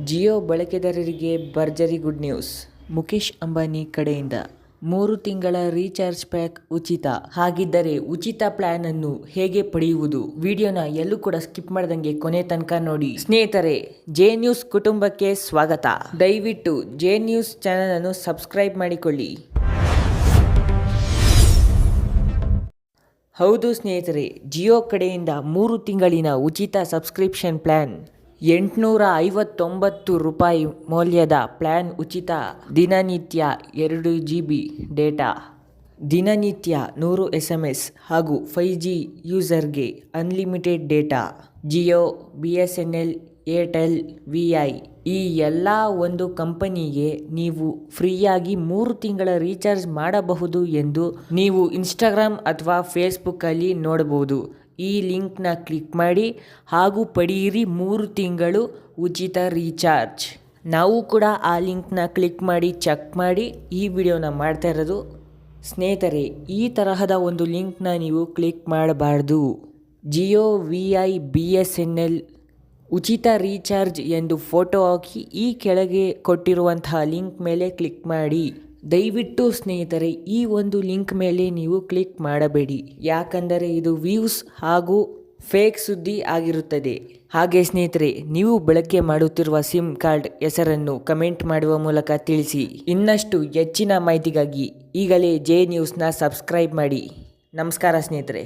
ಜಿಯೋ ಬಳಕೆದಾರರಿಗೆ ಭರ್ಜರಿ good news. Mukesh Ambani ಕಡೆಯಿಂದ 3 ತಿಂಗಳ ರೀಚಾರ್ಜ್ ಪ್ಯಾಕ್ ಉಚಿತ. ಹಾಗಿದ್ದರೆ ಉಚಿತ ಪ್ಲಾನ್ ಅನ್ನು ಹೇಗೆ ಪಡೆಯುವುದು? ವಿಡಿಯೋನ ಎಲ್ಲೂ ಕೂಡ ಸ್ಕಿಪ್ ಮಾಡದಂಗೆ ಕೊನೆ ತನಕ ನೋಡಿ. ಸ್ನೇಹಿತರೆ, ಜೆ ನ್ಯೂಸ್ ಕುಟುಂಬಕ್ಕೆ ಸ್ವಾಗತ. ದಯವಿಟ್ಟು ಜೆ ನ್ಯೂಸ್ ಚಾನೆಲ್ ಅನ್ನು ಸಬ್ಸ್ಕ್ರೈಬ್ ಮಾಡಿಕೊಳ್ಳಿ. ಹೌದು ಸ್ನೇಹಿತರೆ, ಜಿಯೋ ಕಡೆಯಿಂದ 3 ತಿಂಗಳಿನ ಉಚಿತ ಸಬ್ಸ್ಕ್ರಿಪ್ಷನ್ ಪ್ಲಾನ್ ₹859 ಮೌಲ್ಯದ ಪ್ಲಾನ್ ಉಚಿತ. ದಿನನಿತ್ಯ 2 GB ಡೇಟಾ, ದಿನನಿತ್ಯ 100 SMS ಹಾಗೂ 5G ಯೂಸರ್ಗೆ unlimited data. Jio, BSNL, Airtel, VI ಈ ಎಲ್ಲ ಒಂದು ಕಂಪನಿಗೆ ನೀವು ಫ್ರೀಯಾಗಿ 3 ತಿಂಗಳ ರೀಚಾರ್ಜ್ ಮಾಡಬಹುದು ಎಂದು ನೀವು ಇನ್ಸ್ಟಾಗ್ರಾಮ್ ಅಥವಾ ಫೇಸ್ಬುಕ್ಕಲ್ಲಿ ನೋಡಬಹುದು. ಈ ಲಿಂಕ್ನ ಕ್ಲಿಕ್ ಮಾಡಿ ಹಾಗೂ ಪಡೆಯಿರಿ 3 ತಿಂಗಳು ಉಚಿತ ರೀಚಾರ್ಜ್. ನಾವು ಕೂಡ ಆ ಲಿಂಕ್ನ ಕ್ಲಿಕ್ ಮಾಡಿ ಚೆಕ್ ಮಾಡಿ ಈ ವಿಡಿಯೋನ ಮಾಡ್ತಾ ಇರೋದು. ಸ್ನೇಹಿತರೆ, ಈ ತರಹದ ಒಂದು ಲಿಂಕ್ನ ನೀವು ಕ್ಲಿಕ್ ಮಾಡಬಾರ್ದು. ಜಿಯೋ, VI, BSNL ಉಚಿತ ರೀಚಾರ್ಜ್ ಎಂದು ಫೋಟೋ ಹಾಕಿ ಈ ಕೆಳಗೆ ಕೊಟ್ಟಿರುವಂತಹ ಲಿಂಕ್ ಮೇಲೆ ಕ್ಲಿಕ್ ಮಾಡಿ. ದಯವಿಟ್ಟು ಸ್ನೇಹಿತರೆ, ಈ ಒಂದು ಲಿಂಕ್ ಮೇಲೆ ನೀವು ಕ್ಲಿಕ್ ಮಾಡಬೇಡಿ, ಯಾಕಂದರೆ ಇದು ವ್ಯೂಸ್ ಹಾಗೂ ಫೇಕ್ ಸುದ್ದಿ ಆಗಿರುತ್ತದೆ. ಹಾಗೆ ಸ್ನೇಹಿತರೆ, ನೀವು ಬಳಕೆ ಮಾಡುತ್ತಿರುವ ಸಿಮ್ ಕಾರ್ಡ್ ಹೆಸರನ್ನು ಕಮೆಂಟ್ ಮಾಡುವ ಮೂಲಕ ತಿಳಿಸಿ. ಇನ್ನಷ್ಟು ಹೆಚ್ಚಿನ ಮಾಹಿತಿಗಾಗಿ ಈಗಲೇ ಜೆ ನ್ಯೂಸ್ನ ಸಬ್ಸ್ಕ್ರೈಬ್ ಮಾಡಿ. ನಮಸ್ಕಾರ ಸ್ನೇಹಿತರೆ.